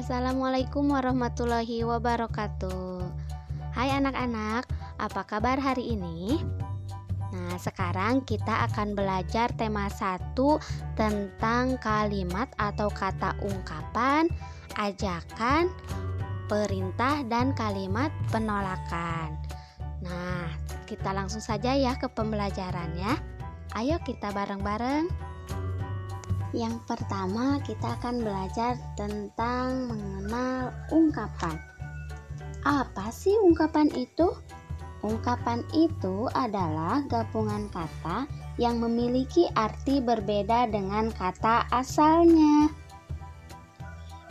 Assalamualaikum warahmatullahi wabarakatuh. Hai anak-anak, apa kabar hari ini? Nah, sekarang kita akan belajar tema 1 tentang kalimat atau kata ungkapan, ajakan, perintah, dan kalimat penolakan. Nah, kita langsung saja ya ke pembelajarannya. Ayo kita bareng-bareng. Yang pertama kita akan belajar tentang mengenal ungkapan. Apa sih ungkapan itu? Ungkapan itu adalah gabungan kata yang memiliki arti berbeda dengan kata asalnya.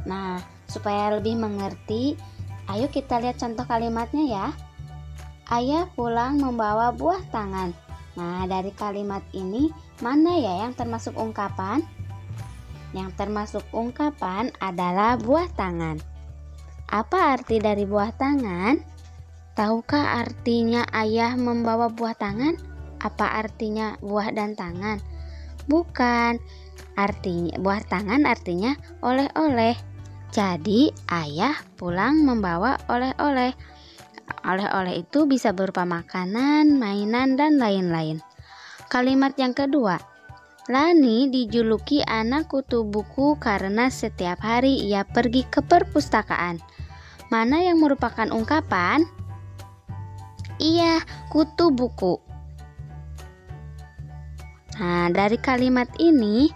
Nah, supaya lebih mengerti, ayo kita lihat contoh kalimatnya ya. Ayah pulang membawa buah tangan. Nah, dari kalimat ini mana ya yang termasuk ungkapan? Yang termasuk ungkapan adalah buah tangan. Apa arti dari buah tangan? Tahukah artinya ayah membawa buah tangan? Apa artinya buah dan tangan? Bukan. Artinya buah tangan artinya oleh-oleh. Jadi ayah pulang membawa oleh-oleh. Oleh-oleh itu bisa berupa makanan, mainan, dan lain-lain. Kalimat yang kedua. Lani dijuluki anak kutu buku karena setiap hari ia pergi ke perpustakaan. Mana yang merupakan ungkapan? Iya, kutu buku. Nah, dari kalimat ini,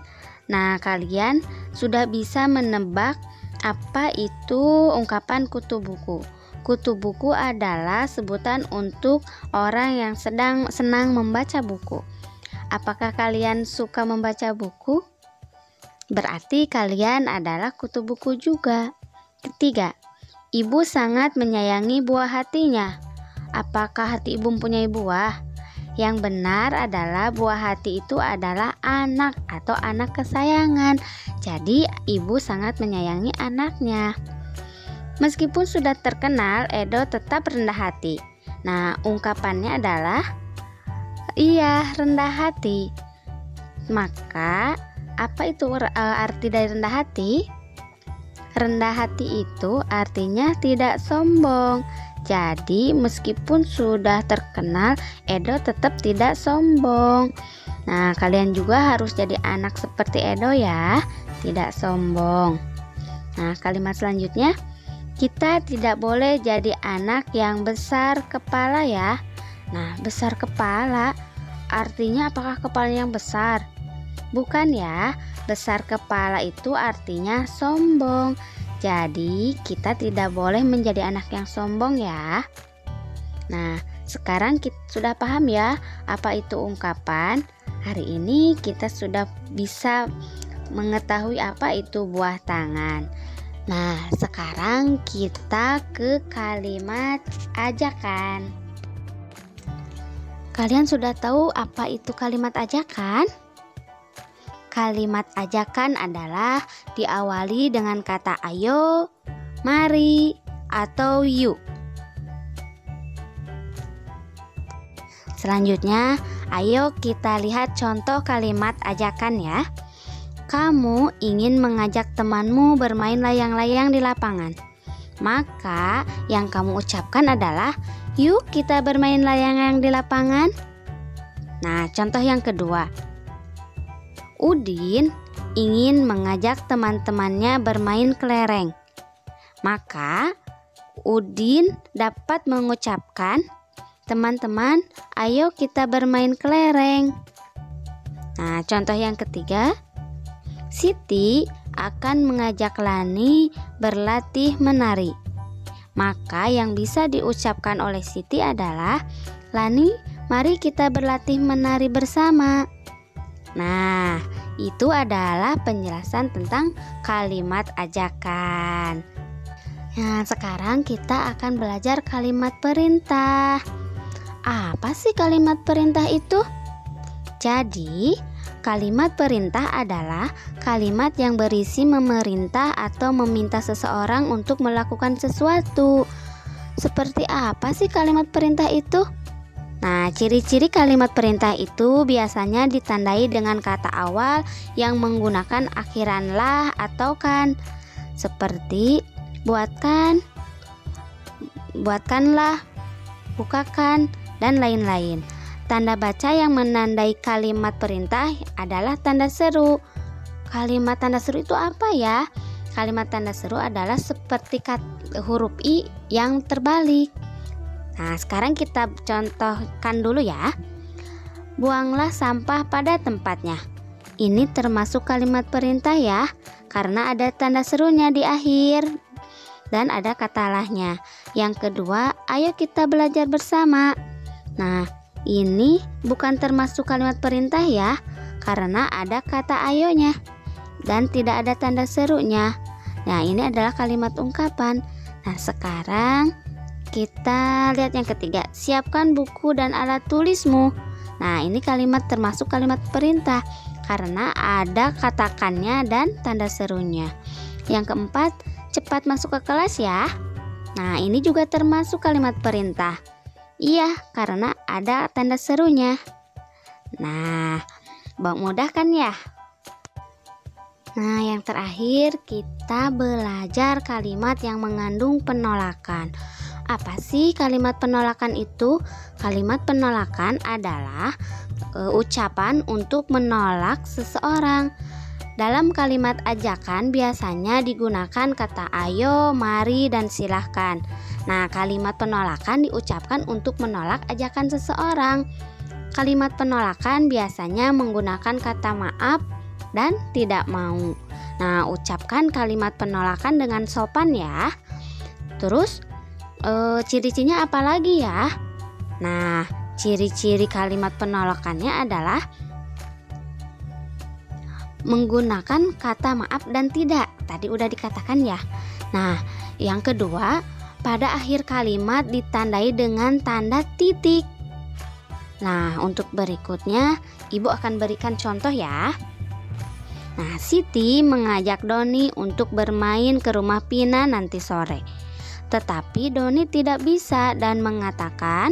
kalian sudah bisa menebak apa itu ungkapan kutu buku. Kutu buku adalah sebutan untuk orang yang senang membaca buku. Apakah kalian suka membaca buku? Berarti kalian adalah kutu buku juga. Ketiga, ibu sangat menyayangi buah hatinya. Apakah hati ibu mempunyai buah? Yang benar adalah buah hati itu adalah anak atau anak kesayangan. Jadi ibu sangat menyayangi anaknya. Meskipun sudah terkenal, Edo tetap rendah hati. Nah, ungkapannya adalah iya, rendah hati. Maka, apa itu arti dari rendah hati? Rendah hati itu artinya tidak sombong. Jadi, meskipun sudah terkenal, Edo tetap tidak sombong. Nah, kalian juga harus jadi anak seperti Edo ya, tidak sombong. Nah, kalimat selanjutnya, kita tidak boleh jadi anak yang besar kepala ya. Nah, besar kepala artinya apakah kepalanya yang besar? Bukan ya, besar kepala itu artinya sombong. Jadi kita tidak boleh menjadi anak yang sombong ya. Nah, sekarang kita sudah paham ya apa itu ungkapan. Hari ini kita sudah bisa mengetahui apa itu buah tangan. Nah, sekarang kita ke kalimat ajakan. Kalian sudah tahu apa itu kalimat ajakan? Kalimat ajakan adalah diawali dengan kata ayo, mari, atau yuk. Selanjutnya, ayo kita lihat contoh kalimat ajakan ya. Kamu ingin mengajak temanmu bermain layang-layang di lapangan. Maka yang kamu ucapkan adalah, yuk kita bermain layang-layang di lapangan. Nah, contoh yang kedua. Udin ingin mengajak teman-temannya bermain kelereng. Maka Udin dapat mengucapkan, teman-teman, ayo kita bermain kelereng. Nah, contoh yang ketiga. Siti akan mengajak Lani berlatih menari. Maka yang bisa diucapkan oleh Siti adalah, Lani, mari kita berlatih menari bersama. Nah, itu adalah penjelasan tentang kalimat ajakan. Nah, sekarang kita akan belajar kalimat perintah. Apa sih kalimat perintah itu? Jadi, kalimat perintah adalah kalimat yang berisi memerintah atau meminta seseorang untuk melakukan sesuatu. Seperti apa sih kalimat perintah itu? Nah, ciri-ciri kalimat perintah itu biasanya ditandai dengan kata awal yang menggunakan akhiran lah atau kan. seperti buatkan, buatkanlah, bukakan, dan lain-lain. Tanda baca yang menandai kalimat perintah adalah tanda seru. Kalimat tanda seru itu apa ya? Kalimat tanda seru adalah seperti huruf I yang terbalik. Nah, sekarang kita contohkan dulu ya. Buanglah sampah pada tempatnya. Ini termasuk kalimat perintah ya, karena ada tanda serunya di akhir dan ada kata lahnya. Yang kedua, ayo kita belajar bersama. Nah, ini bukan termasuk kalimat perintah ya, karena ada kata ayonya dan tidak ada tanda serunya. Nah, ini adalah kalimat ungkapan. Nah, sekarang kita lihat yang ketiga. Siapkan buku dan alat tulismu. Nah, ini kalimat termasuk kalimat perintah karena ada katakannya dan tanda serunya. Yang keempat, cepat masuk ke kelas ya. Nah, ini juga termasuk kalimat perintah. Iya, karena ada tanda serunya. Nah, mudah kan ya? Nah, yang terakhir kita belajar kalimat yang mengandung penolakan. Apa sih kalimat penolakan itu? Kalimat penolakan adalah ucapan untuk menolak seseorang. Dalam kalimat ajakan biasanya digunakan kata ayo, mari, dan silahkan. Nah, kalimat penolakan diucapkan untuk menolak ajakan seseorang. Kalimat penolakan biasanya menggunakan kata maaf dan tidak mau. Nah, ucapkan kalimat penolakan dengan sopan ya. Terus ciri-cirinya apa lagi ya? Nah, ciri-ciri kalimat penolakannya adalah menggunakan kata maaf dan tidak. Tadi udah dikatakan ya. Nah, yang kedua, pada akhir kalimat ditandai dengan tanda titik. Nah, untuk berikutnya Ibu akan berikan contoh ya. Nah, Siti mengajak Doni untuk bermain ke rumah Pina nanti sore. Tetapi Doni tidak bisa dan mengatakan,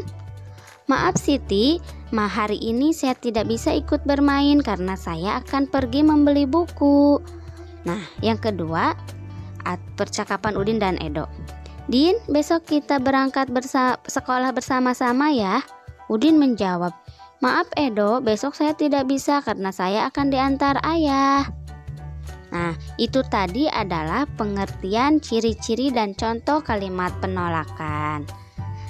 "Maaf Siti, hari ini saya tidak bisa ikut bermain karena saya akan pergi membeli buku." Nah, yang kedua, percakapan Udin dan Edo. "Din, besok kita berangkat sekolah bersama-sama ya." Udin menjawab, "Maaf Edo, besok saya tidak bisa karena saya akan diantar ayah." Nah, itu tadi adalah pengertian ciri-ciri dan contoh kalimat penolakan.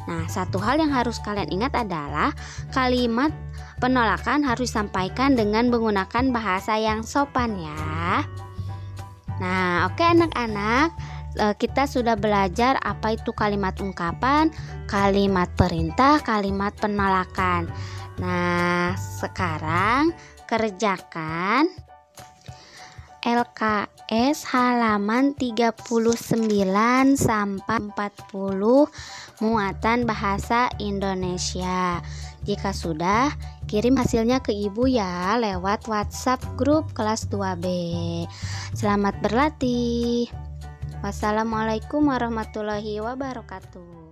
Nah, satu hal yang harus kalian ingat adalah kalimat penolakan harus disampaikan dengan menggunakan bahasa yang sopan ya. Nah, oke anak-anak, kita sudah belajar apa itu kalimat ungkapan, kalimat perintah, kalimat penolakan. Nah, sekarang kerjakan LKS halaman 39 sampai 40 muatan bahasa Indonesia. Jika sudah, kirim hasilnya ke Ibu ya lewat WhatsApp grup kelas 2B. Selamat berlatih. Wassalamualaikum warahmatullahi wabarakatuh.